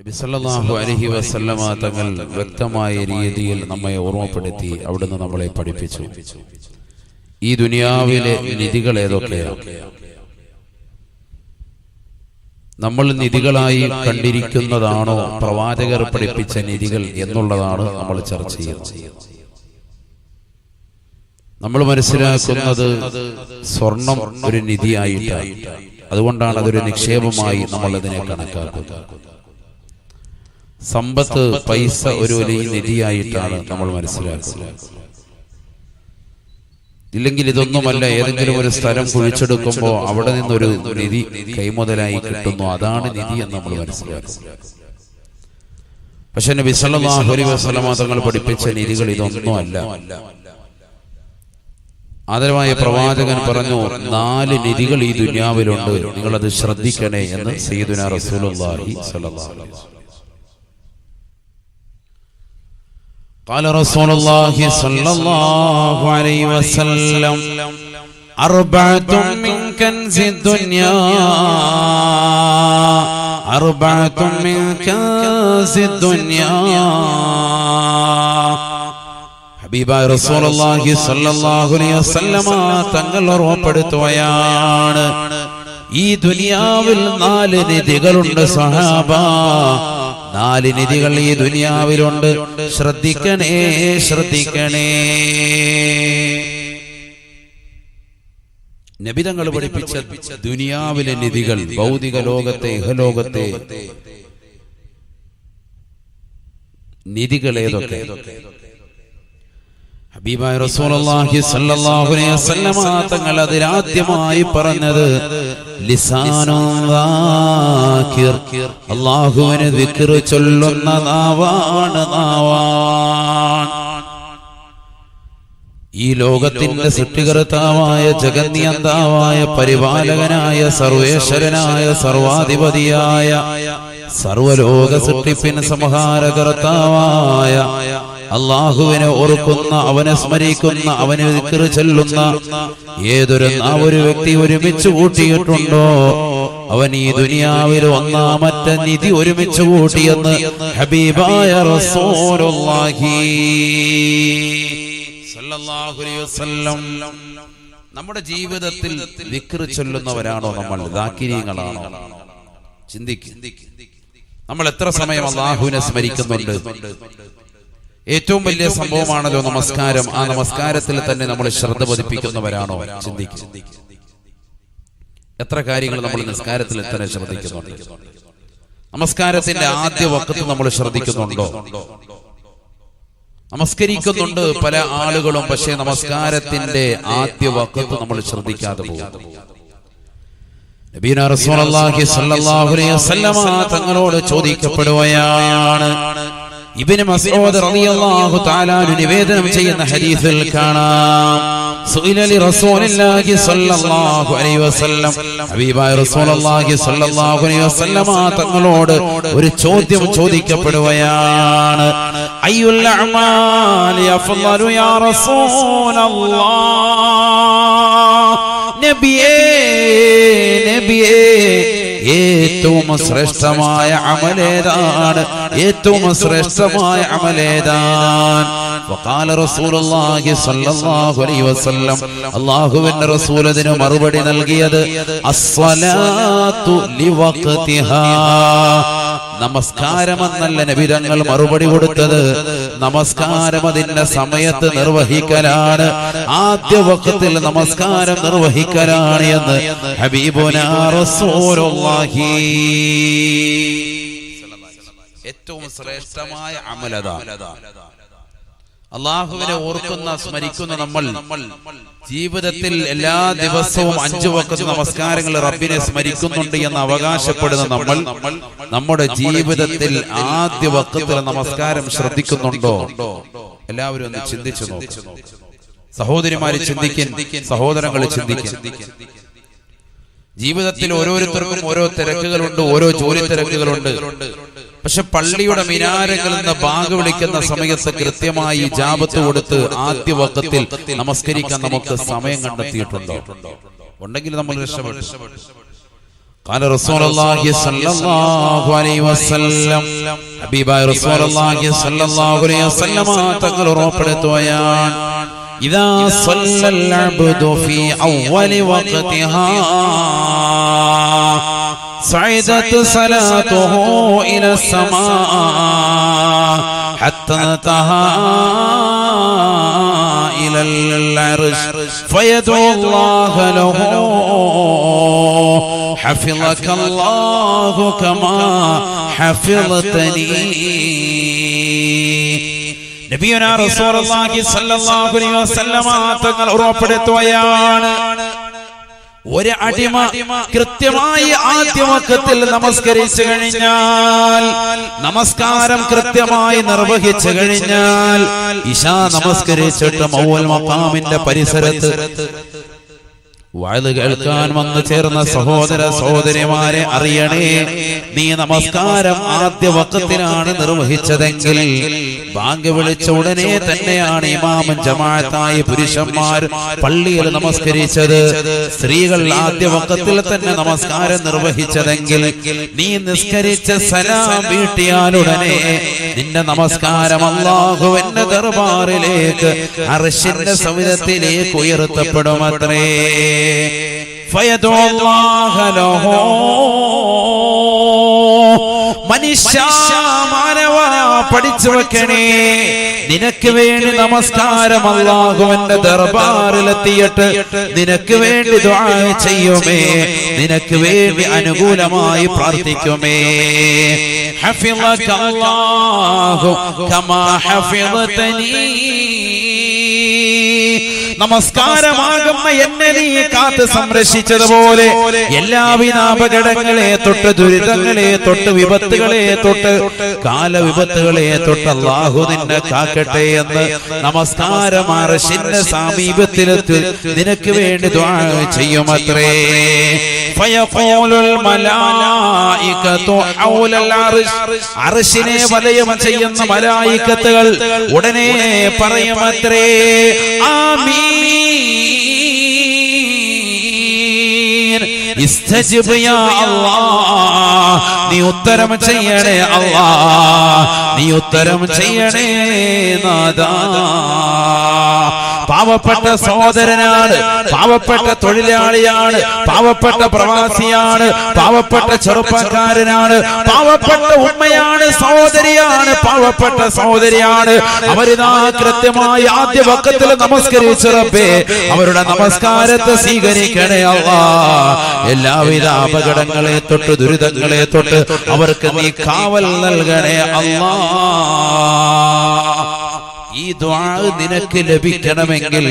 നബി സല്ലല്ലാഹു അലൈഹി വസല്ലമ തങ്ങൾ വ്യക്തമായ രീതിയിൽ നമ്മെ ഓർമ്മപ്പെടുത്തി, അവിടുന്ന് നമ്മളെ പഠിപ്പിച്ചു. ഈ ദുനിയാവിലെ നിധികൾ ഏതൊക്കെയാണ്? നമ്മൾ നിധികളായി കണ്ടിരിക്കുന്നതാണോ പ്രവാചകർ പഠിപ്പിച്ച നിധികൾ എന്നുള്ളതാണ് നമ്മൾ ചർച്ച ചെയ്യുന്നത്. നമ്മൾ മനസ്സിലാക്കുന്നത് സ്വർണം ഒരു നിധിയായിട്ടാണ്. അതുകൊണ്ടാണ് അതൊരു നിക്ഷേപമായി നമ്മൾ അതിനെ കണക്കാക്കുന്നത്. സമ്പത്ത്, പൈസ ഒരു വലിയ നിധിയായിട്ടാണ് നമ്മൾ മനസ്സിലാക്കുന്നത്. ഇല്ലെങ്കിൽ ഇതൊന്നുമല്ല, ഏതെങ്കിലും ഒരു സ്ഥലം കുഴിച്ചെടുക്കുമ്പോൾ അവിടെ നിന്നൊരു നിധി കൈമുതലായി കിട്ടുന്നു, അതാണ് നിധി എന്ന് നമ്മൾ മനസ്സിലാക്കുന്നത്. പക്ഷെ നബി സല്ലല്ലാഹു അലൈഹി വസല്ലമ തങ്ങൾ പഠിപ്പിച്ച നിധികൾ ഇതൊന്നുമല്ല. ആദരവായ പ്രവാചകൻ പറഞ്ഞു, 4 നിധികൾ ഈ ദുനിയാവിലുണ്ട്, നിങ്ങളത് ശ്രദ്ധിക്കണേ എന്ന് സയ്യിദുനാ റസൂലുള്ളാഹി സ്വല്ലല്ലാഹു അലൈഹി വസല്ലം. قال رسول الله صلى الله عليه وسلم: 4 من كنز الدنيا، 4 من كنز الدنيا. ഹബീബായ റസൂലുള്ളാഹി സ്വല്ലല്ലാഹു അലൈഹി വസല്ലം തങ്ങൾ ഓർമ്മപ്പെടുത്തുകയാണ്, ഈ ദുനിയാവിൽ 4 നിധികളുണ്ട് സഹാബ. 4 നിധികൾ ഈ ദുനിയാവിലുണ്ട്, ശ്രദ്ധിക്കണേ, ശ്രദ്ധിക്കണേ. നബി തങ്ങൾ പഠിപ്പിച്ച ദുനിയാവിലെ നിധികൾ, ഭൗതിക ലോകത്തെ, ഇഹലോകത്തെ നിധികൾ ഏതൊക്കെ? ഹബീബായ റസൂലുള്ളാഹി സ്വല്ലല്ലാഹു അലൈഹി വസല്ലം തങ്ങൾ അതിലാദ്യമായി പറഞ്ഞത് ലിസാനുൻ ദാകിർ, അല്ലാഹുവിനെ ദിക്ർ ചൊല്ലുന്ന നാവാണ്. ഈ ലോകത്തിന്റെ സൃഷ്ടികർത്താവായ, ജഗന്നിയന്താവായ, പരിപാലകനായ, സർവേശ്വരനായ, സർവാധിപതിയായ, സർവലോക സൃഷ്ടിപ്പിന് സംഹാരകർത്താവായ അല്ലാഹുവിനെ ഓർക്കുന്ന, അവനെ സ്മരിക്കുന്ന, അവനെ ദിക്ർ ചൊല്ലുന്ന ഒരു വ്യക്തി ഒരുമിച്ച് കൂട്ടിയിട്ടുണ്ടോ, അവൻ ഈ ദുനിയാവിൽ ഒന്നാമത്തെ നിധി ഒരുമിച്ച് കൂട്ടിയെന്ന് ഹബീബായ റസൂലുള്ളാഹി സ്വല്ലല്ലാഹു അലൈഹി വസല്ലം. നമ്മുടെ ജീവിതത്തിൽ ദിക്ർ ചൊല്ലുന്നവരാണോ നമ്മൾ? ദാകിരീങ്ങളാണോ? ചിന്തിക്കുക. നമ്മൾ എത്ര സമയം അല്ലാഹുവിനെ സ്മരിക്കുന്നുണ്ട്? ഏറ്റവും വലിയ സംഭവമാണല്ലോ നമസ്കാരം. ആ നമസ്കാരത്തിൽ തന്നെ നമ്മൾ ശ്രദ്ധ പതിപ്പിക്കുന്നവരാണോ? ചിന്തിക്കുക. എത്ര കാര്യങ്ങൾ നമ്മൾ നിസ്കാരത്തിൽ തന്നെ ശ്രദ്ധിക്കുന്നുണ്ട്? നമസ്കാരത്തിന്റെ ആദ്യ വഖത്ത് നമ്മൾ ശ്രദ്ധിക്കുന്നുണ്ടോ? നമസ്കരിക്കുന്നുണ്ട് പല ആളുകളും, പക്ഷേ നമസ്കാരത്തിന്റെ ആദ്യ വഖത്ത് നമ്മൾ ശ്രദ്ധിക്കാതെ പോകും. നബിയുനാ റസൂലുള്ളാഹി സ്വല്ലല്ലാഹു അലൈഹി വസല്ലം തങ്ങളോട് ചോദിക്കപ്പെടുകയാണ്. ഇബ്നു മസ്ഊദ് റളിയല്ലാഹു തആല നിവേദനം ചെയ്യുന്ന ഹദീസിൽ കാണാം, സുഇല ലി റസൂലില്ലാഹി സ്വല്ലല്ലാഹു അലൈഹി വസല്ലം, ഹബീബായ റസൂലുള്ളാഹി സ്വല്ലല്ലാഹു അലൈഹി വസല്ലം തങ്ങളോട് ഒരു ചോദ്യം ചോദിക്കപ്പെടുകയാണ്. അയ്യുൽ അഅമാലി അഫ്ളലു യാ റസൂലല്ലാഹ്, നബിയേ നബിയേ, ഏറ്റവും ശ്രേഷ്ഠമായ അമലേതാണ്? ഏറ്റവും ശ്രേഷ്ഠമായ അമലേതാണ്? വഖാല റസൂലുള്ളാഹി സ്വല്ലല്ലാഹു അലൈഹി വസല്ലം, അല്ലാഹുവിന്റെ റസൂൽ അതിന് മറുപടി നൽകിയത് അസ്സലാത്തു ലിവഖതിഹാ, നമസ്കാരം എന്നല്ല നബി തങ്ങൾ മറുപടി കൊടുത്തത്. നമസ്കാരം അതിന്റെ സമയത്ത് നിർവഹിക്കലാണ്, ആദ്യ വഖത്തിൽ നമസ്കാരം നിർവഹിക്കലാണ് എന്ന് ഹബീബുനാ റസൂലുള്ളാഹി. ഏറ്റവും ശ്രേഷ്ഠമായ അമലതാണ് അല്ലാഹുവിനെ ഓർക്കുന്ന, സ്മരിക്കുന്ന നമ്മൾ ജീവിതത്തിൽ എല്ലാ ദിവസവും 5 വഖത്ത് നമസ്കാരങ്ങൾ റബ്ബിനെ സ്മരിക്കുന്നുണ്ട് എന്ന് അവകാശപ്പെടുന്ന നമ്മൾ നമ്മുടെ ജീവിതത്തിൽ ആദ്യ വഖത്തിൽ നമസ്കാരം ശ്രദ്ധിക്കുന്നുണ്ടോ? എല്ലാവരും ഒന്ന് ചിന്തിച്ചു നോക്കും. സഹോദരിമാര് ചിന്തിക്കും, സഹോദരങ്ങൾ ചിന്തിക്കും. ജീവിതത്തിൽ ഓരോരുത്തർക്കും ഓരോ തിരക്കുകളുണ്ട്, ഓരോ ജോലി തിരക്കുകളുണ്ട്. പക്ഷെ പള്ളിയുടെ മിനാരങ്ങളിൽ നിന്ന് ബാങ്ക് വിളിക്കുന്ന സമയത്ത് കൃത്യമായി ഇജാബത്ത് കൊടുത്ത് ആദ്യ വഖത്തിൽ നമസ്കരിക്കാൻ നമുക്ക് സമയം കണ്ടെത്തിയിട്ടുണ്ടോ? ഉണ്ടെങ്കിൽ നമ്മൾ രക്ഷപ്പെട്ടു. قال رسول الله صلى الله عليه وسلم حبيباയ رسول الله صلى الله عليه وسلم തങ്ങൾ ഉറപ്പെടുത്തുകയാണ് إذا صلى العبد في أول وقتها صعدت صلاته إلى السماء حتى انتهى إلى العرش فيدعو الله له حفظك الله كما حفظتني. നബിയുനാ റസൂലുള്ളാഹി സ്വല്ലല്ലാഹു അലൈഹി വസല്ലമ തങ്ങൾ ഉറപ്പെടുത്തുകയാണ് ഒരു അടിമ കൃത്യമായി ആദ്യ വഖത്തിൽ നമസ്കരിച്ചു കഴിഞ്ഞാൽ, നമസ്കാരം കൃത്യമായി നിർവഹിച്ചു കഴിഞ്ഞാൽ, ഇശാ നമസ്കരിച്ചിട്ട് മൗൽ മഖാമിന്റെ പരിസരത്ത് വഅദ് കേൾക്കാൻ വന്നു ചേർന്ന സഹോദര സഹോദരിമാരെ അറിയണേ, നീ നമസ്കാരം ആദ്യ വഖത്തിലാണ് നിർവഹിച്ചതെങ്കിൽ ബാങ്ക് വിളിച്ച ഉടനെ തന്നെയാണ് ഇമാമും ജമാഅത്തായി പുരുഷന്മാർ പള്ളിയിൽ നമസ്കരിച്ചത്, സ്ത്രീകൾ ആദ്യ വഖത്തിൽ തന്നെ നമസ്കാരം നിർവഹിച്ചതെങ്കിൽ നീ നിസ്കരിച്ച സലാം വീട്ടിയാലുടനെ നിന്റെ നമസ്കാരം അല്ലാഹുവിന്റെ ദർബാറിലേക്ക് അർശിന്റെ സവിധത്തിലേക്ക് ഉയർത്തപ്പെടുമത്രേ. മനുഷ്യ മാനവ പഠിച്ചു വെക്കണേ, നിനക്ക് വേണ്ടി നമസ്കാരം അല്ലാഹുവിന്റെ ദർബാറിലെത്തിയിട്ട് നിനക്ക് വേണ്ടി ദുആ ചെയ്യുമേ, നിനക്ക് വേണ്ടി അനുകൂലമായി പ്രാർത്ഥിക്കുമേ. ഹഫിളക അല്ലാഹു കമാ ഹഫിളതനി, നമസ്കാരമാകുന്ന എന്നെ നീ കാത്ത് സംരക്ഷിച്ചതുപോലെ എല്ലാവിധ അപകടങ്ങളെ തൊട്ട്, ദുരിതങ്ങളെ തൊട്ട്, വിപത്തുകളെ തൊട്ട്, കാലവിപത്തുകളെ തൊട്ട് അല്ലാഹു നിന്നെ കാക്കട്ടെ എന്ന് നമസ്കാരം അർശിന്റെ സമീപത്തിലെത്തി നിനക്ക് വേണ്ടി ദുആ ചെയ്യുമത്രേ. ഫയഖൂലുൽ മലായികതു ഹൗലൽ അർശ്, അർശിനെ വലയം ചെയ്യുന്ന മലായികത്തുകൾ ഉടനെ പറയുമത്രേ ആമീൻ, ഇസ്തജിബ് യാ അല്ലാഹ്, നീ ഉത്തരം ചെയ്യണേ അല്ലാഹ്, നീ ഉത്തരം ചെയ്യണേ നാഥാ. പാവപ്പെട്ട സഹോദരനാണ്, പാവപ്പെട്ട തൊഴിലാളിയാണ്, പാവപ്പെട്ട പ്രവാസിയാണ്, പാവപ്പെട്ട ചെറുപ്പക്കാരനാണ്, പാവപ്പെട്ട ഉമ്മയാണ്, സഹോദരിയാണ്, പാവപ്പെട്ട സഹോദരിയാണ്. അവരിതാ കൃത്യമായി ആദ്യ വഖത്തിൽ നമസ്കരിച്ചു റബ്ബേ, അവരുടെ നമസ്കാരത്തെ സ്വീകരിക്കണേ അല്ലാഹ്. എല്ലാവിധ അപകടങ്ങളെ തൊട്ട്, ദുരിതങ്ങളെ തൊട്ട് അവർക്ക് നീ കാവൽ നൽകണേ അല്ലാഹ്. ഈ ദുആ നിനക്ക് ലഭിക്കണമെങ്കിൽ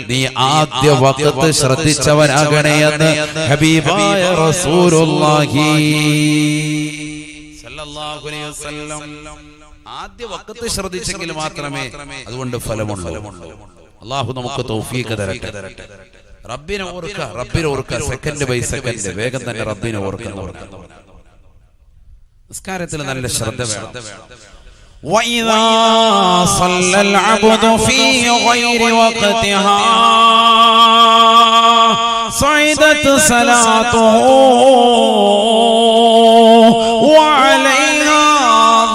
നീ ആദ്യ വഖത്ത് ശ്രദ്ധിച്ചവനാകണേ എന്ന് ഹബീബായ റസൂലുള്ളാഹി സ്വല്ലല്ലാഹു അലൈഹി വസല്ലം. ആദ്യ വഖത്ത് ശ്രദ്ധിച്ചെങ്കിൽ മാത്രമേ അതുകൊണ്ട് ഫലമുള്ളൂ. അല്ലാഹു നമുക്ക് തൗഫീഖ് തരട്ടെ. റബ്ബിനെ ഓർക്കുക, റബ്ബിനെ ഓർക്കുക, സെക്കൻഡ് ബൈ സെക്കൻഡ് വേഗം തന്നെ റബ്ബിനെ ഓർക്കുന്നവർ. നിസ്കാരത്തിൽ നല്ല ശ്രദ്ധ വേണം. وَإِذَا صَلَّى الْعَبْدُ فِي غَيْرِ وَقْتِهَا صَعِدَتْ صَلَاتُهُ وَعَلَيْهَا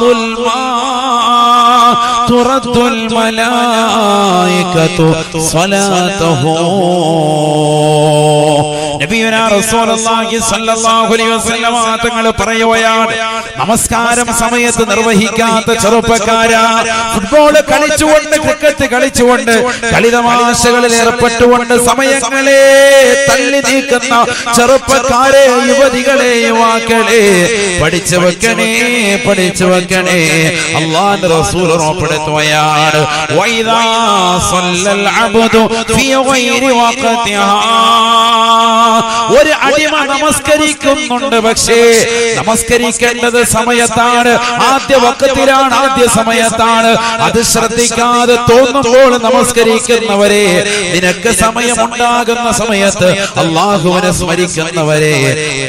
ظُلْمًا تُرَدُّ الْمَلَائِكَةُ صَلَاتَهُ. നബിയുനാ റസൂലുള്ളാഹി സ്വല്ലല്ലാഹു അലൈഹി വസല്ലം തങ്ങൾ പറയുകയാണ്, നമസ്കാരം സമയത്ത് നിർവഹിക്കാത്ത ചെറുപ്പക്കാരാ, ഫുട്ബോൾ കളിച്ചുകൊണ്ട്, ക്രിക്കറ്റ് കളിച്ചുകൊണ്ട്, കളിതമാശകളിൽ ഏർപ്പെട്ടുകൊണ്ട് സമയങ്ങളെ തള്ളി നീക്കുന്ന ചെറുപ്പക്കാരെ, യുവതികളെ, യുവാക്കളെ, പഠിച്ചു വെക്കണേ, പഠിച്ചു വെക്കണേ. അല്ലാഹുവിന്റെ റസൂൽ ഉറപ്പെടുത്തുകയാണ്, വൈദാ സല്ലൽ അബ്ദു ഫീ ഗൈരി വഖതിഹാ, ഒരു അടിമ നമസ്കരിക്കുന്നുണ്ട്, പക്ഷേ നമസ്കരിക്കേണ്ടത് സമയത്താണ്, ആദ്യ വഖത്തിലാണ്, ആദ്യ സമയത്താണ്. അത് ശ്രദ്ധിക്കാതെ തോന്നുമ്പോൾ നമസ്കരിക്കുന്നവരെ, നിനക്ക് സമയമുണ്ടാകുന്ന സമയത്ത് അല്ലാഹുവിനെ സ്മരിക്കുന്നവരെ,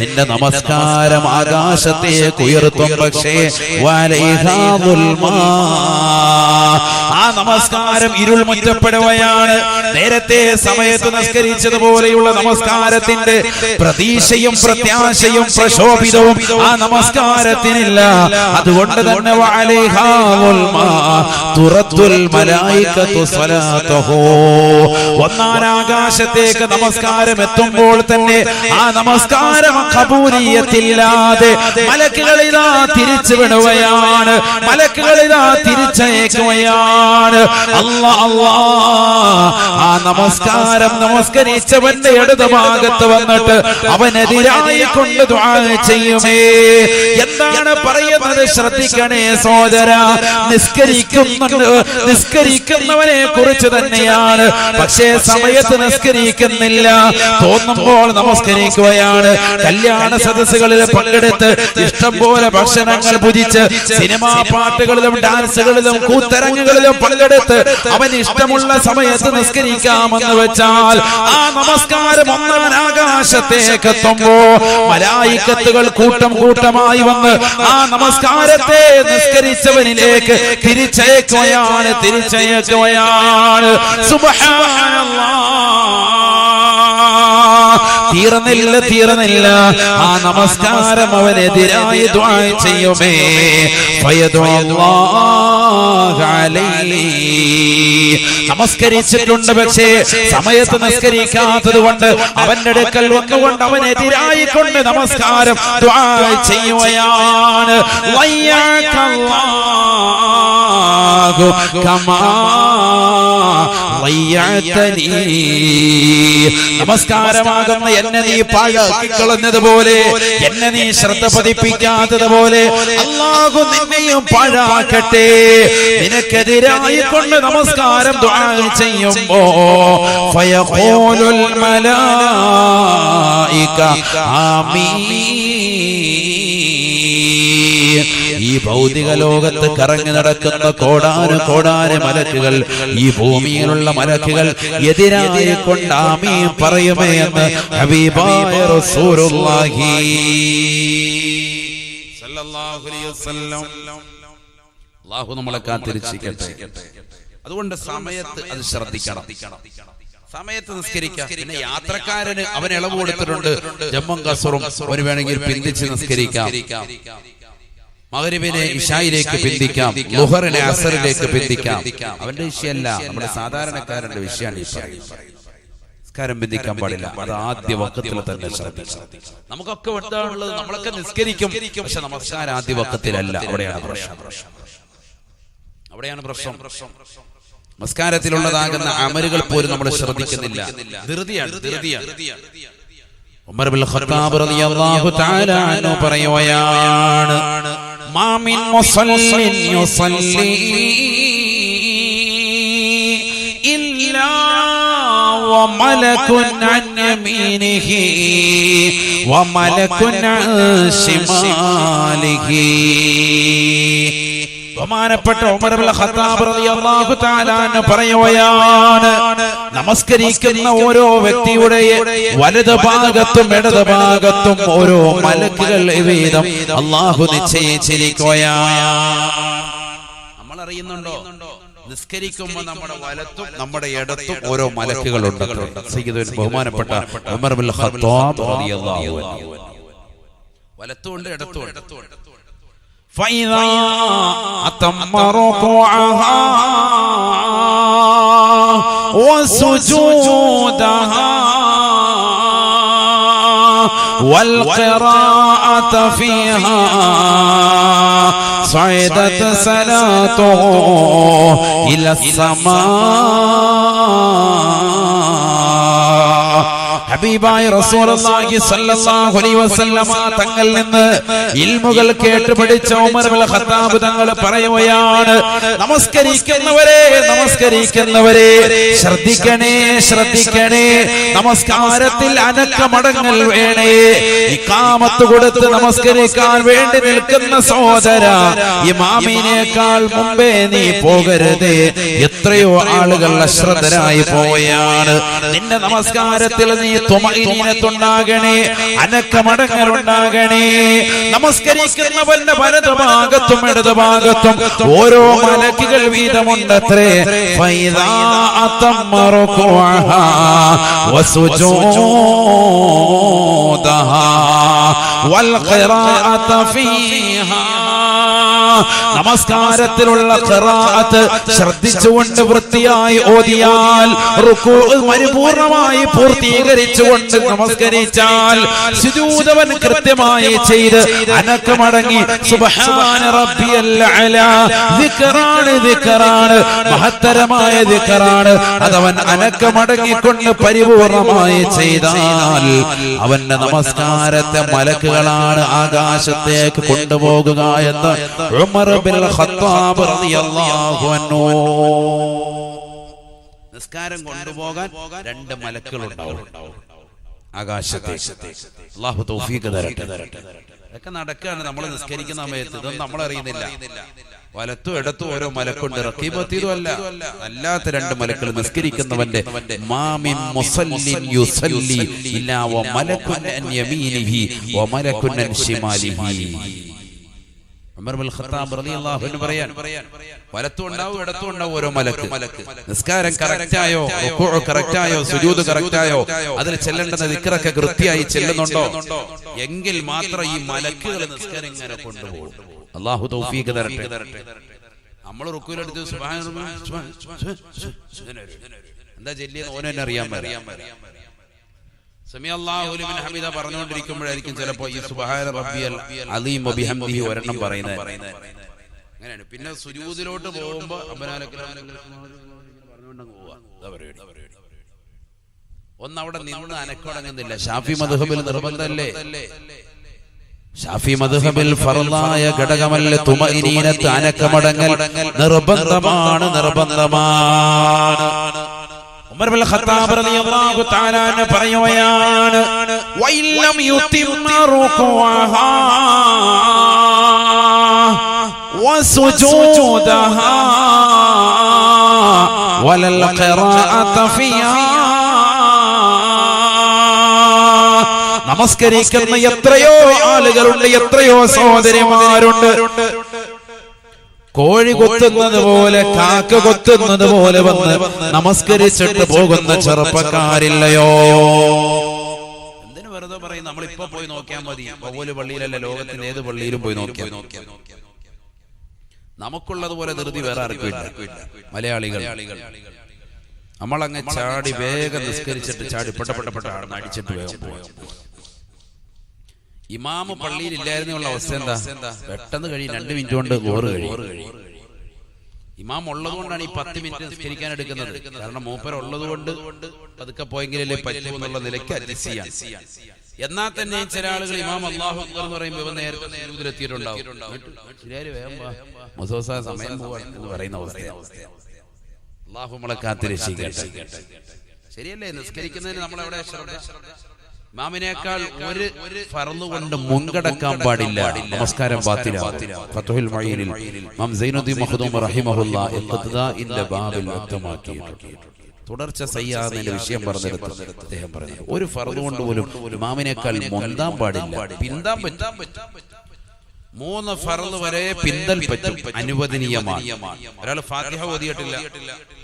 നിന്റെ നമസ്കാരം ആകാശത്തേക്ക് ഉയർത്തും, പക്ഷേ ആ നമസ്കാരം ഇരുൾ മുറ്റപ്പെടുകയാണ്. നേരത്തെ സമയത്ത് നിസ്കരിച്ചതുപോലെയുള്ള നമസ്കാരത്തിന്റെ പ്രതീക്ഷയും പ്രത്യാശയും പ്രശോഭിതവും ആ നമസ്കാരത്തിനില്ല. അതുകൊണ്ട് തന്നെ ഒന്നാം ആകാശത്തേക്ക് നമസ്കാരം എത്തുമ്പോൾ തന്നെ ആ നമസ്കാരം ഖബൂലിയത്തില്ലാതെ മലക്കുകൾ ഇതാ തിരിച്ചു വിടുകയാണ്, മലക്കുകൾ ഇതാ തിരിച്ചയക്കുകയാണ്. അല്ലാഹ് ആ നമസ്കാരം നമസ്കരിച്ചവന്റെ ഇടത് ഭാഗത്ത് വന്നിട്ട് അവനെതിരായി കൊണ്ട് ദുആ ചെയ്യുമേ. എന്താണ് പറയുന്നത് ശ്രദ്ധിക്കണേ സഹോദര. നിസ്കരിക്കുന്നവനെ കുറിച്ച് തന്നെയാണ്. പക്ഷേ സമയത്ത് നിസ്കരിക്കുന്നില്ല, തോന്നുമ്പോൾ നമസ്കരിക്കുകയാണ്. കല്യാണ സദസ്സുകളിൽ പങ്കെടുത്ത് ഇഷ്ടം പോലെ ഭക്ഷണങ്ങൾ ഭുജിച്ച് സിനിമാ പാട്ടുകളിലും ഡാൻസുകളിലും കൂത്തരങ്ങുകളിലും പങ്കെടുത്ത് അവൻ ഇഷ്ടമുള്ള സമയത്ത് നിസ്കരിക്കാമെന്ന് വെച്ചാൽ ആ നമസ്കാരം ഒന്നാം ആകാശത്തേക്ക് എത്തുമ്പോ മലായിക്കത്തുകൾ കൂട്ടം കൂട്ടമായി വന്ന് ആ നമസ്കാരത്തെ നിസ്കരിച്ചവനിലേക്ക് തിരിച്ചയക്കുകയാണ്. സുബ്ഹാനല്ലാഹ്. തീർന്നില്ല ആ നമസ്കാരം അവനെതിരായി ദുആ ചെയ്യുമേ. നമസ്കരിച്ചിട്ടുണ്ട്, പക്ഷേ സമയത്ത് നിസ്കരിക്കാത്തത് കൊണ്ട് അവന്റെ അടുക്കൽ വന്നുകൊണ്ട് അവനെതിരായി കൊണ്ട് നമസ്കാരം ദുആ ചെയ്യുകയാണ്. നമസ്കാരമാകുന്ന എന്നെ നീ പാഴാക്കിക്കളഞ്ഞതുപോലെ, എന്നെ നീ ശ്രദ്ധ പതിപ്പിക്കാത്തതുപോലെ അല്ലാഹു നിന്നെയും പാഴാക്കട്ടെ. നിനക്കെതിരായി കൊണ്ട് നമസ്കാരം ദുആ ചെയ്യുമ്പോ ഫയഖൂലുൽ മലായിക ആമീൻ. ഈ ഭൗതിക ലോകത്ത് കറങ്ങി നടക്കുന്ന കോടാനു മലക്കുകൾ, ഈ ഭൂമിയിലുള്ള മലക്കുകൾ എതിരായി കൊണ്ട് ആമീൻ പറയുമേ എന്ന് ഹബീബായ റസൂലുള്ളാഹി സ്വല്ലല്ലാഹു അലൈഹി വസല്ലം. അല്ലാഹു നമ്മളെ കാത്തിരക്ഷിക്കട്ടെ. അതുകൊണ്ട് സമയത്ത് അത് ശ്രദ്ധിക്കണം, സമയത്ത് നിസ്കരിക്കാം. പിന്നെ യാത്രക്കാരന് അവൻ ഇളവ് കൊടുത്തിട്ടുണ്ട്, ജമ്മും കസറും ഒരു വേണമെങ്കിൽ പിന്തിച്ച് നിസ്കരിക്കാം. മഗ്രിബിനെ ഇശായിലേക്ക് പിന്തിക്കാം, ളുഹറിനെ അസറിലേക്ക് പിന്തിക്കാം. അവന്റെ വിഷയമല്ല, നമ്മുടെ സാധാരണക്കാരന്റെ വിഷയമാണ്. നിസ്കാരം പിന്തിക്കാൻ പാടില്ല. അത് ആദ്യ വഖത്തിൽ തന്നെ ശ്രദ്ധിക്കണം. നമുക്കൊക്കെ എന്താണുള്ളത്, നമ്മളൊക്കെ നിസ്കരിക്കും, പക്ഷെ നമസ്കാരം ആദ്യ വഖത്തിലല്ല. അവിടെയാണ് പ്രശ്നം. നമസ്കാരത്തിലുള്ളതാകുന്ന അമലുകൾ പോലും നമ്മൾ ശ്രദ്ധിക്കുന്നില്ല. ധൃതിയാണ്. ഉമർ ഇബ്നുൽ ഖത്താബ് റളിയല്ലാഹു തആല അൻഹു പറയുകയാണ്, മാ മിൻ മുസല്ലിൻ യുസല്ലി ഇല്ലാ വമലകുൻ അൻ യമീനിഹി വമലകുൻ അൻ ശിമാലിഹി. ബഹുമാനപ്പെട്ട ഉമർ ഇബ്നുൽ ഖത്താബ് റളിയല്ലാഹു തആല അൻഹു പറയുകയാണ്, നമസ്കരിക്കുന്ന ഓരോ വ്യക്തിയുടെ വലത് ഭാഗത്തും ഇടത് ഭാഗത്തും ഓരോ മലക്കുകൾ വീതം അല്ലാഹു നിശ്ചയിച്ചിരിക്കുകയാണ്. നമ്മൾ അറിയുന്നുണ്ടോ? നിസ്കരിക്കുമ്പോൾ നമ്മുടെ വലത്തും നമ്മുടെ ഇടത്തും ഓരോ മലക്കുകളുണ്ട്. ബഹുമാനപ്പെട്ട ഉമർ ഇബ്നുൽ ഖത്താബ് റളിയല്ലാഹു അൻഹു വലത്തുണ്ട് ഇടത്തുണ്ട്. فإذا أتم ركوعها وسجودها والقراءة فيها صعدت صلاته إلى السماء. ഹബീബായ റസൂലുള്ളാഹി സ്വല്ലല്ലാഹു അലൈഹി വസല്ലമ തങ്ങൾ നിന്ന് ഇൽമുകൾ കേട്ട് പഠിച്ച ഉമർ ഇബ്നുൽ ഖത്താബ് തങ്ങൾ പറയുകയാണ്, നമസ്കരിക്കുന്നവരെ ശ്രദ്ധിക്കണേ. നമസ്കാരത്തിൽ അനക്കമടങ്ങൽ വേണേ. ഇഖാമത്ത് കൊടുത്ത് നമസ്കരിക്കാൻ വേണ്ടി നിൽക്കുന്ന സഹോദര, ഇമാമിനേക്കാൾ മുമ്പേ നീ പോകരുത്. എത്രയോ ആളുകൾ അശ്രദ്ധരായി പോവുകയാണ്. നിന്റെ നമസ്കാരത്തിൽ നീ തുമഇനീനത്തുണ്ടാകണേ, അനക്കമടങ്ങലുണ്ടാകണേ. നമസ്കരിക്കുന്നവന്റെ വലതുഭാഗത്തും ഇടതുഭാഗത്തും ഓരോ മലക്കുകൾ വീതമുണ്ടത്രേ. ഫൈദാ അതമ്മ റുകൂഅഹാ വസുജൂദഹാ വൽ ഖിറാഅത ഫീഹാ. നമസ്കാരത്തിലുള്ള ഖിറാഅത്ത് ശ്രദ്ധിച്ചുകൊണ്ട് വൃത്തിയായി ഓതിയാൽ, റുകൂ പരിപൂർണമായി പൂർത്തീകരിച്ചുകൊണ്ട് നമസ്കരിച്ചാൽ, സുജൂദവൻ കൃത്യമായി ചെയ്ത് അനക്കമടങ്ങി സുബ്ഹാന റബ്ബിയൽ അലാ, ദിക്റാണ് മഹത്തരമായ ദിക്റാണ്, അതവൻ അനക്കമടങ്ങിക്കൊണ്ട് പരിപൂർണമായി ചെയ്താൽ അവന്റെ നമസ്കാരത്തെ മലക്കുകളാണ് ആകാശത്തേക്ക് കൊണ്ടുപോകുക എന്ന് ഉമർ ബിൻ ഖത്താബ് റളിയല്ലാഹു അൻഹു. നിസ്കാരം കൊണ്ടുപോകാൻ 2 മലക്കുകളുണ്ടാവും ആകാശത്തേക്ക്. അല്ലാഹു തൗഫീഖ് തരട്ടെ. ഇതൊക്കെ നടക്കുകയാണ് നമ്മൾ നിസ്കരിക്കുന്ന സമയത്ത്. ഇതൊന്നും നമ്മൾ അറിയുന്നില്ല. വലത്തും ഇടത്തും ഓരോ മലക്കുണ്ട്. റഖീബത്തീതും അല്ല, അല്ലാത്ത 2 മലക്കുകൾ നിസ്കരിക്കുന്നവന്റെ മാമിൻ മുസല്ലിൻ യുസല്ലി ഇല്ലാ വമലകുൻ അൻ യമീനിഹി വമലകുൻ അൻ ശിമാലിഹി. ഉമർ ബിൻ ഖത്താബ് റളിയല്ലാഹു അൻഹു പറയാൻ, വലത്തും ഉണ്ടാവും ഇടത്തും ഉണ്ടാവും ഓരോ മലക്ക്. നിസ്കാരം കറക്റ്റായോ, റുകൂഉ കറക്റ്റായോ, സുജൂദ് കറക്റ്റായോ, അതിൽ ചെല്ലേണ്ട ദിക്റൊക്കെ കൃത്യമായി ചെല്ലുന്നുണ്ടോ എങ്കിൽ മാത്രം ഈ മലക്കുകൾ നിസ്കാരം ഇങ്ങനെ കൊണ്ടുപോകും. അല്ലാഹു തൗഫീഖ് തരട്ടെ. നമ്മൾ റുക്കൂലെടുത്ത് എന്താ ചെല്ലിയെന്ന് ഓനെ അറിയാൻ പറയാം. സമിഅല്ലാഹു ലിമൻ ഹമിദ പറഞ്ഞുകൊണ്ടിരിക്കുമ്പോഴായിരിക്കും ചിലപ്പോ ഈ സുബ്ഹാന റബ്ബിയൽ അലീം വബിഹംദിഹി ഒരെണ്ണം പറയുന്നത്. അങ്ങനെയാണ്. പിന്നെ സുജൂദിലോട്ട് പോകുമ്പോ ഒന്ന് അവിടെ നിന്ന് അനക്കടങ്ങുന്നില്ല. ഷാഫി മദ്ഹബിൽ നിർബന്ധമല്ലേ? ഷാഫി മദ്ഹബിൽ ഫർളായ ഘടകമല്ല തുമഇനീനത്ത്, അനക്കമടങ്ങൽ നിർബന്ധമാണ്. ഉമർ ബിൻ ഖത്താബ് റളിയല്ലാഹു തആല അൻഹു പറയുകയാണ്, വഇല്ലം യുതിമ്മ റുകൂഅഹാ വസുജൂദഹാ വലൽ ഖിറാഅത ഫിഹാ. നമസ്കരിക്കുന്ന എത്രയോ ആളുകളുണ്ട്, എത്രയോ സഹോദരിമാരുണ്ട്. കോഴി കൊത്തുന്നത് പോലെ, കാക്ക കൊത്തുന്നത് പോലെ വന്ന് നമസ്കരിച്ചിട്ട് പോകുന്ന ചെറുപ്പക്കാരില്ലയോ? എന്തിനു വെറുതെ പറയും? നമ്മളിപ്പോ പോയി നോക്കിയാൽ മതി. ബഹുല് പള്ളിയിലല്ല, ലോകത്തിന്റെ ഏത് പള്ളിയിലും പോയി നോക്കിയാൽ നമുക്കുള്ളതുപോലെ ധൃതി വേറെ ആർക്കും ഇല്ല. മലയാളികൾ നമ്മളങ്ങ് ചാടി വേഗം നിസ്കരിച്ചിട്ട് ചാടി പെട്ടപ്പെട്ട അടിച്ചിട്ട് വേഗം പോയി. ഇമാമ് പള്ളിയിൽ ഇല്ലായിരുന്നുള്ള അവസ്ഥ എന്താ? പെട്ടെന്ന് കഴിയും, 2 മിനിറ്റ് കൊണ്ട് ഗോറ് കഴിയും. ഇമാം ഉള്ളത് കൊണ്ടാണ് ഈ 10 മിനിറ്റ് നിസ്കരിക്കാൻ എടുക്കുന്നത്. കാരണം മൂപ്പർ ഉള്ളത് കൊണ്ട് പതുക്കെ പോയെങ്കിലല്ലേ പറ്റൂ എന്നുള്ള നിലയ്ക്ക് അഡ്ജസ്റ്റ് ചെയ്യാൻ. എന്നാൽ തന്നെ ചില ആളുകൾ ഇമാം അല്ലാഹു അക്ബർ എന്ന് പറയുമ്പോൾ നേരത്തെ എത്തിയിട്ടുണ്ടാവും. സമയം പോവാൻ എന്ന് പറയുന്ന അവസ്ഥ. അല്ലാഹു നമ്മളെ കാത്തിരക്ഷിക്കട്ടെ. ശരിയല്ലേ? നിസ്കരിക്കുന്നതിന് നമ്മളെവിടെ ശ്രദ്ധ? ഇമാമിനേക്കാൾ ഒരു ഫർള് കൊണ്ട് മുൻകടക്കാൻ പാടില്ല. നമസ്കാരം ബാത്തിലാണ്. ഫത്ഹുൽ മുഈനിൽ ഇമാം സൈനുദ്ദീൻ മഖ്ദൂം റഹിമഹുല്ലാഹ് ഇഖ്തിദാഇന്റെ ബാബിൽ വ്യക്തമാക്കിയിട്ടുണ്ട്. തുടർച്ച സയ്യാദിന്റെ വിഷയം പറഞ്ഞെടുത്ത് അദ്ദേഹം പറഞ്ഞു, ഒരു ഫർള് കൊണ്ട് പോലും ഇമാമിനേക്കാൾ മുന്താൻ പാടില്ല, പിന്താൻ പറ്റും. 3 ഫർള് വരെ പിന്തൽ പറ്റും, അനുവദനീയമാണ്. ഒരാൾ ഫാത്തിഹ ഓതിയിട്ടില്ല,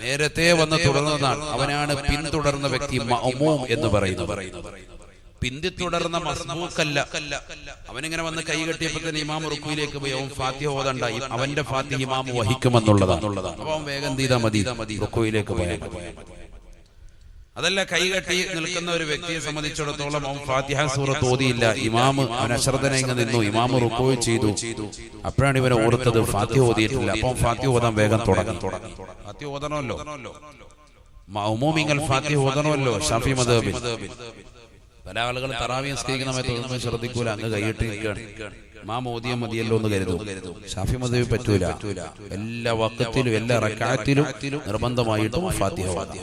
നേരത്തെ വന്ന് തുടർന്നതാണ്, അവനാണ് പിന്തുടർന്ന വ്യക്തി മഅ്മൂം എന്ന് പറയുന്നത്. പിന്തി തുടർന്ന മസ്ബൂക്കല്ല. അവനിങ്ങനെ വന്ന് കൈ കെട്ടിയപ്പോൾ തന്നെ ഇമാം റുക്കൂയിലേക്ക് പോയി. അവൻ ഫാത്തിഹ ഓതണ്ടായി, അവന്റെ ഫാത്തിഹ ഇമാം വഹിക്കുമെന്നുള്ളതാണ്. അപ്പൊ അവൻ വേഗം ചെയ്താൽ മതി, റുക്കൂയിലേക്ക് പോയാൽ. അതല്ല, കൈകെട്ടി നിൽക്കുന്ന ഒരു വ്യക്തിയെ സംബന്ധിച്ചിടത്തോളം അവൻ ഫാത്തിഹ സൂറത്ത് ഓതിയില്ല, ഇമാം അവൻ അശ്രദ്ധനങ്ങ് നിന്നു, ഇമാം റുക്കൂ ചെയ്തു. അപ്പോഴാണ് ഇവനെ ഓർത്തത് ഫാത്തിഹ ഓതിയിട്ടില്ല. അപ്പം ഫാത്തിഹ ഓതാൻ വേഗം തുടങ്ങി. ഫാത്തിഹ ഓതണമല്ലോ, മഅ്മൂമിങ്ങൾ ഫാത്തിഹ ഓതണമല്ലോ. ഷാഫി മദ്ഹബിൽ പല ആളുകൾ തറാവീഹ് നിസ്കരിക്കുന്ന സമയത്ത് ശ്രദ്ധിക്കൂല, അങ്ങ് കൈയിട്ട് നിൽക്കുകയാണ്. ഇമാം ഓതിയ മതിയല്ലോ എന്ന് കരുതും. ഷാഫി മദ്ഹബിൽ പറ്റൂല. എല്ലാ വഖത്തിലും എല്ലാ റക്അത്തിലും നിർബന്ധമായിട്ടും ഫാത്തിഹ ഓതി.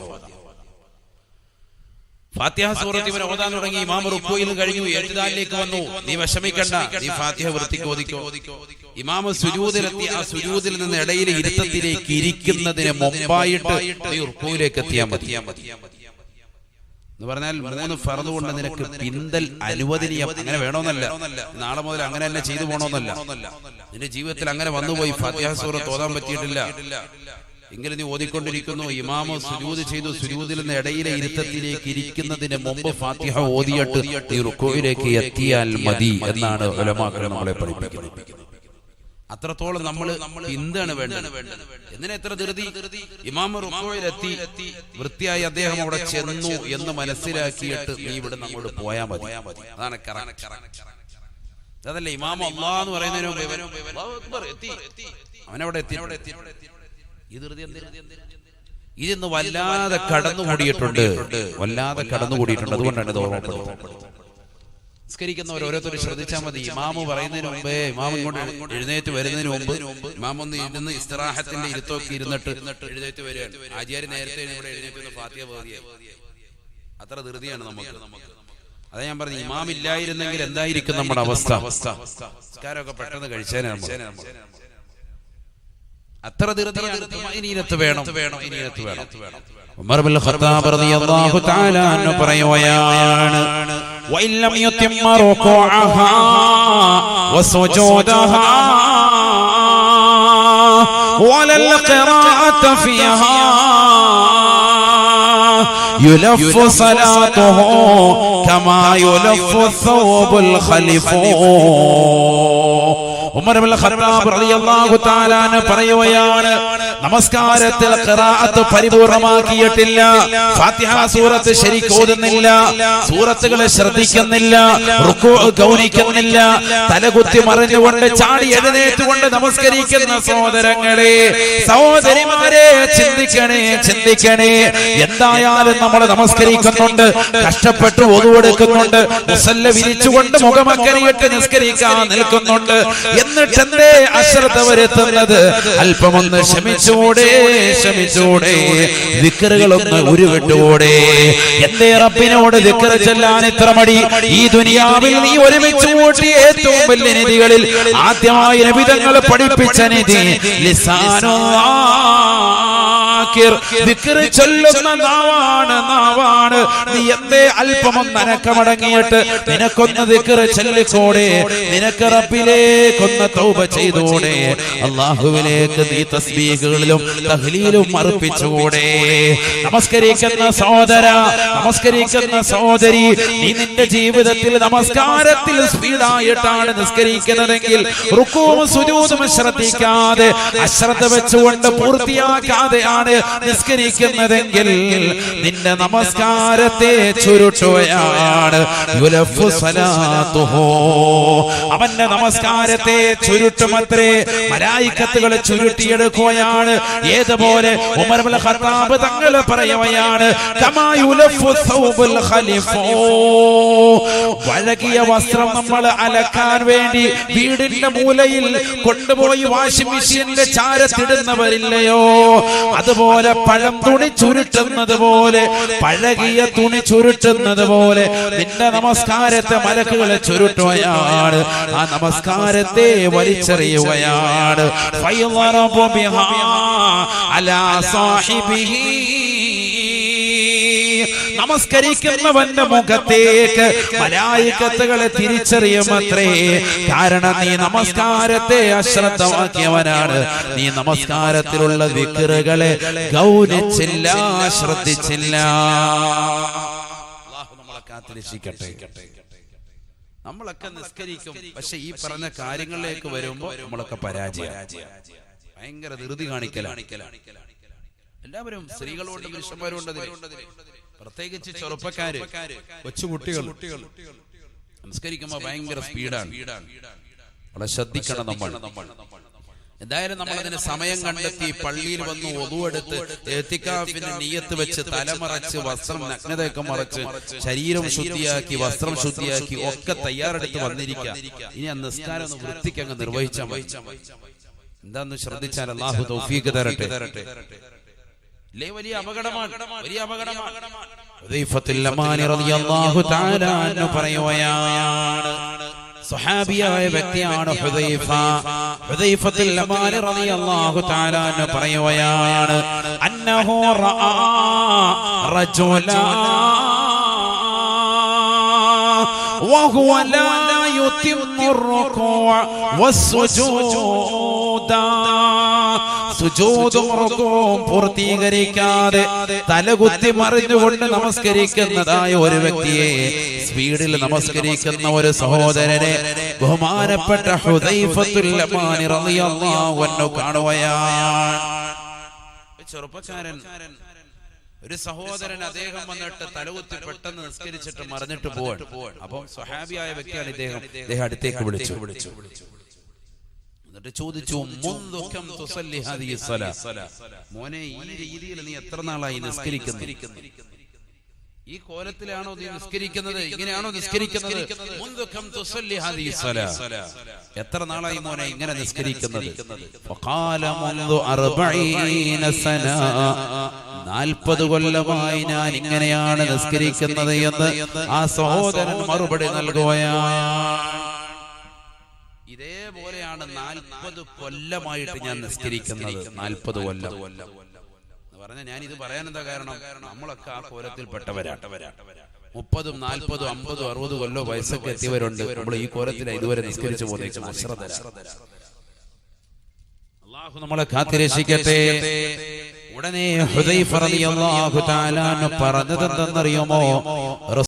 ഫാത്തിഹ സൂറത്ത് ഇവൻ ഓതാൻ തുടങ്ങി. ഇമാം റുക്കൂയിൽ കഴിഞ്ഞു, എഴുതാനിലേക്ക് വന്നു. നീ വിഷമിക്കണ്ട, നീ ഫാത്തിഹ വൃത്തിക്ക് ഓതിക്കോ. ഇമാം സുജൂദിലെത്തി. ആ സുജൂദിൽ നിന്ന് ഇടയിൽ ഇരുത്തത്തിലേക്ക് ഇരിക്കുന്നതിന് മുമ്പായിട്ട് നീ റുക്കൂയിലേക്ക് എത്തിയാൽ മതി. എന്ന് പറഞ്ഞാൽ 3 ഫർദ് കൊണ്ട് നിനക്ക് പിന്തൽ അനുവദനീയം. അങ്ങനെ വേണമെന്നല്ല, നാളെ മുതൽ അങ്ങനെ തന്നെ ചെയ്തു പോകണമെന്നല്ല. നിന്റെ ജീവിതത്തിൽ അങ്ങനെ വന്നുപോയി, ഫാത്തിഹ സൂറത്ത് ഓതാൻ പറ്റിയിട്ടില്ല എങ്കിലും നീ ഓതിക്കൊണ്ടിരിക്കുന്നു, ഇമാമ സുജൂദ് ചെയ്തു, സുജൂദിൽ നിന്ന് ഇടയിലെ ഇരുത്തത്തിലേക്ക് ഇരിക്കുന്നതിന് മുമ്പ് ഫാത്തിഹ ഓതിയിട്ട് ഈ റുക്കൂയിലേക്ക് എത്തിയാൽ മതി എന്നാണ് ഉലമാക്കൾ നമ്മളെ പഠിപ്പിക്കുന്നത്. അത്രത്തോളം നമ്മൾ എന്താണ് വേണ്ടത്? എന്തിനാ എത്ര ധൃതി? ഇമാം റുക്കൂയിലെത്തി വൃത്തിയായി അദ്ദേഹം അവിടെ ചെന്നു എന്ന് മനസ്സിലാക്കിയിട്ട് നീ ഇവിടെ നമ്മോട് പോയാൽ മതി. അതാണ് അതല്ലേ ഇമാം അല്ലാഹ് എന്ന് പറയുന്നതിന് അവനവിടെ എത്തി. ഇതിന്ന് വല്ലാതെ കടന്നുകൂടിയിട്ടുണ്ട്. അതുകൊണ്ടാണ് ഇത് ഓർമ്മപ്പെടുന്നത്. നിസ്കരിക്കുന്നവർ ഓരോരുത്തരും ശ്രദ്ധിച്ചാൽ മതി. ഇമാമ് പറയുന്നതിന് മുമ്പേ, ഇമാം ഇങ്ങോട്ട് എഴുന്നേറ്റ് വരുന്നതിന് മുമ്പ് ഇമാം ഒന്ന് ഇരുന്ന് ഇസ്തിറാഹത്തിന്റെ ഇരുത്തൊക്കെ ഇരുന്നിട്ട് എഴുന്നേറ്റ് വരികയാണ്. ആചാര്യ നേരത്തെ ഇവിടെ എഴുന്നേറ്റ് ഫാത്തിഹ ഓതിയ അത്ര ധൃതിയാണ് നമുക്ക്. അതാ ഞാൻ പറഞ്ഞു, ഇമാം ഇല്ലായിരുന്നെങ്കിൽ എന്തായിരിക്കും നമ്മുടെ അവസ്ഥ? നിസ്കാരമൊക്കെ പെട്ടെന്ന് കഴിച്ചേനെ. അത്ര ധൃതിയാണ്. ഇനിയത്ത് വേണം. ഉമർ ഇബ്നുൽ ഖത്താബ് റളിയല്ലാഹു തആല അൻഹു പറയുകയാണ്, വഇല്ലം യുതിമ്മ റുകൂഅഹാ വസുജൂദഹാ വലൽ ഖിറാഅത ഫീഹാ യുലഫു സലാത്തുഹു കമാ യുലഫു ثوبുൽ ഖലിഫു. ഉമർ ഇബ്നുൽ ഖത്താബ് റളിയല്ലാഹു തആല അൻഹു പറയുകയാണ്, നമസ്കാരത്തിൽ ഖിറാഅത്ത് പരിപൂർണമാക്കിയിട്ടില്ല, ഫാത്തിഹ സൂറത്ത് ശരിക്ക് ഓതുന്നില്ല, സൂറത്തുകളെ ശ്രദ്ധിക്കുന്നില്ല, റുകൂഅ് ഗൗനിക്കുന്നില്ല, തലകുത്തി മറിഞ്ഞുകൊണ്ട് ചാടി എഴുന്നേറ്റുകൊണ്ട് നമസ്കരിക്കുന്ന സഹോദരങ്ങളെ, സഹോദരിമാരെ, ചിന്തിക്കണേ. എന്തായാലും നമ്മൾ നമസ്കരിക്കുന്നുണ്ട്, കഷ്ടപ്പെട്ട് ഒതുവെടുക്കുന്നുണ്ട്, മുസല്ല വിരിച്ചുകൊണ്ട് മുഖമക്കനിയിട്ട് നിസ്കരിക്കാൻ നിൽക്കുന്നുണ്ട്. എന്നിട്ട് എന്തേ അശ്രദ്ധ വരുത്തുന്നത്? അല്പമൊന്ന് ക്ഷമിച്ചൂടെ, ദിക്റുകളൊന്ന് ഉരുവിട്ടൂടെ? എന്തേ റബ്ബിനോട് ദിക്ർ ചൊല്ലാൻ ഇത്ര മടി? ഈ ദുനിയാവിൽ നീ ഒരുമിച്ച് കൂട്ടി ഏറ്റവും വലിയ നിധികളിൽ ആദ്യമായി നബി തങ്ങൾ പഠിപ്പിച്ച നിധി ദിക്ർ ചൊല്ലുന്ന നാവാണ്. നീ എന്തേ അല്പമൊന്ന് അനക്കമടങ്ങിയിട്ട് നിനക്കൊന്ന് ദിക്ർ ചൊല്ലിക്കൂടെ? നിനക്ക് റബ്ബിലേക്കൊന്ന് തൗബ ചെയ്തൂടെ? അല്ലാഹുവിലേക്ക് നീ തസ്ബീഹുകളിലും തഹ്ലീലും അർപ്പിച്ചുകൂടെ? നമസ്കരിക്കുന്ന സഹോദര, നമസ്കരിക്കുന്ന സഹോദരി, നീ നിന്റെ ജീവിതത്തിൽ നമസ്കാരത്തിൽ സ്പീഡായിട്ടാണ് നിസ്കരിക്കുന്നതെങ്കിൽ, റുകൂഉം സുജൂദും ശ്രദ്ധിക്കാതെ അശ്രദ്ധ വെച്ചുകൊണ്ട് പൂർത്തിയാക്കാതെയാണ് നിസ്കരിക്കുന്നതെങ്കിൽ നിന്റെ നമസ്കാരത്തെ ചുരുട്ടുകയാണ്. യുലഫു സലാത്തുഹു, അവന്റെ നമസ്കാരത്തെ ചുരുട്ടുമത്രേ, മലായിക്കത്തുകളെ ചുരുട്ടിയെടുക്കുകയാണ്. ഏതുപോലെ ഉമർ ഇബ്നുൽ ഖത്താബ് തങ്ങൾ പറയുകയാണ്, കമാ യുലഫു ثوبുൽ ഖലിഫു. വഴകിയ വസ്ത്രം നമ്മൾ അലക്കാൻ വേണ്ടി വീടിന്റെ മൂലയിൽ കൊണ്ടുപോയി വാഷിംഗ് മെഷീനിന്റെ ചാരത്തിടുന്നവരില്ലയോ? അതുപോലെ പഴം തുണി ചുരുട്ടുന്നത് പോലെ, പഴകിയ തുണി ചുരുട്ടുന്നത് പോലെ നിന്റെ നമസ്കാരത്തെ മലക്കുകളെ ചുരുട്ടുകയാണ്. ആ നമസ്കാരത്തെ വലിച്ചെറിയുകയാണ്. ഫയളറബു ബിഹാ അലാ സാഹിബിഹി. നമസ്കരിക്കുന്നവന്റെ മുഖത്തേക്ക് മലായികത്തുകളെ തിരിച്ചറിയുമത്രേ. കാരണം നീ നമസ്കാരത്തെ അശ്രദ്ധമാക്കിയവനാണ്. നീ നമസ്കാരത്തിലുള്ള ദിക്റുകളെ ഗൗനിച്ചില്ല, ശ്രദ്ധിച്ചില്ല. അല്ലാഹു നമ്മളെ കാത്തിരക്ഷിക്കട്ടെ. നമ്മളൊക്കെ നിസ്കരിക്കും, പക്ഷെ ഈ പറഞ്ഞ കാര്യങ്ങളിലേക്ക് വരുമ്പോ നമ്മളൊക്കെ പരാജയം. ഭയങ്കര ധൃതി കാണിക്കലാണ് എല്ലാവരും. സ്ത്രീകളുണ്ട്, പുരുഷന്മാരുണ്ട്, പ്രത്യേകിച്ച് ചെറുപ്പക്കാര്, കൊച്ചുകുട്ടികൾ നമസ്കരിക്കുമ്പോ ഭയങ്കര സ്പീഡാണ്. വളരെ ശ്രദ്ധിക്കണം നമ്മൾ. എന്തായാലും നമ്മൾ അതിന് സമയം കണ്ടെത്തി പള്ളിയിൽ വന്ന് ഒതുവെടുത്ത് എത്തിക്കാഫിന് നിയ്യത്ത് വെച്ച് തലമറച്ച് വസ്ത്രം നഗ്നതയൊക്കെ മറച്ച് ശരീരം ശുദ്ധിയാക്കി വസ്ത്രം ശുദ്ധിയാക്കി ഒക്കെ തയ്യാറെടുത്ത് വന്നിരിക്കുക. ഇനി ആ നിസ്കാരം ഒന്ന് വൃത്തിക്ക് അങ്ങ് നിർവഹിച്ചാൽ മതി. എന്താന്ന് ശ്രദ്ധിച്ചാൽ അല്ലാഹു തൗഫീഖ് തരട്ടെ. വലിയ അപകടമാണ്. ഹുദൈഫത്തുൽ യമാനി റളിയല്ലാഹു തആല അൻഹു പറയുകയാണ്, സ്വഹാബിയായ വ്യക്തിയാണ് ഹുദൈഫത്തുൽ യമാനി റളിയല്ലാഹു തആല അൻഹു പറയുകയാണ്, അന്നഹു റആ റജുലാ വഹുവ ലാ യുതിമ്മു റുകൂഅ വസ്സുജൂദ. സുജൂദും റുകൂഉം പൂർത്തീകരിക്കാതെ തലകുത്തി മറിഞ്ഞുകൊണ്ട് നമസ്കരിക്കുന്നതായ ഒരു വ്യക്തിയെ, സ്പീഡിൽ നമസ്കരിക്കുന്ന ഒരു സഹോദരനെ ബഹുമാനപ്പെട്ട ഹുദൈഫത്തുൽ യമാനി റളിയല്ലാഹു അൻഹു കാണുകയാണ്. ചെറുപ്പക്കാരൻ ഒരു സഹോദരൻ, അദ്ദേഹം വന്നിട്ട് തലകുത്തി പെട്ടെന്ന് നിസ്കരിച്ചിട്ട് മറിഞ്ഞിട്ട് പോവാൻ. അപ്പൊ സ്വഹാബിയായ വ്യക്തിയാണ് ഇദ്ദേഹം അടുത്തേക്ക് വിളിച്ചു. എന്നിട്ട് ചോദിച്ചു, മോനെ, ഈ രീതിയിൽ നീ എത്ര നാളായി നിസ്കരിക്കുന്നു? ഈ കോലത്തിലാണോ നീ നിസ്കരിക്കുന്നത്? ഇങ്ങനെയാണോ നിസ്കരിക്കുന്നത്? എത്ര നാളായി മോനെ ഇങ്ങനെ നിസ്കരിക്കുന്നത്? 40 കൊല്ലമായി ഞാൻ ഇങ്ങനെയാണ് നിസ്കരിക്കുന്നത് എന്ന് ആ സഹോദരൻ മറുപടി നൽകുകയാണ്. ഇതേപോലെയാണ് 40 കൊല്ലമായിട്ട് ഞാൻ നിസ്കരിക്കുന്നത്. 40 കൊല്ലം പറഞ്ഞ ഞാൻ ഇത് പറയാൻ എന്താ കാരണം? നമ്മളൊക്കെ ആ കോലത്തിൽ പെട്ടവരാണ്. 30, 40, 50, 60 കൊല്ലോ വയസ്സൊക്കെ എത്തിയവരുണ്ട്. നമ്മൾ ഈ കോലത്തിൽ ഇതുവരെ നിസ്കരിച്ചു പോകുന്ന അല്ലാഹു നമ്മളെ കാത്തിരക്ഷിക്കട്ടെ. ഉടനെ ഹുദൈഫ റളിയല്ലാഹു തആല പറഞ്ഞത് എന്തെന്നറിയുമോ?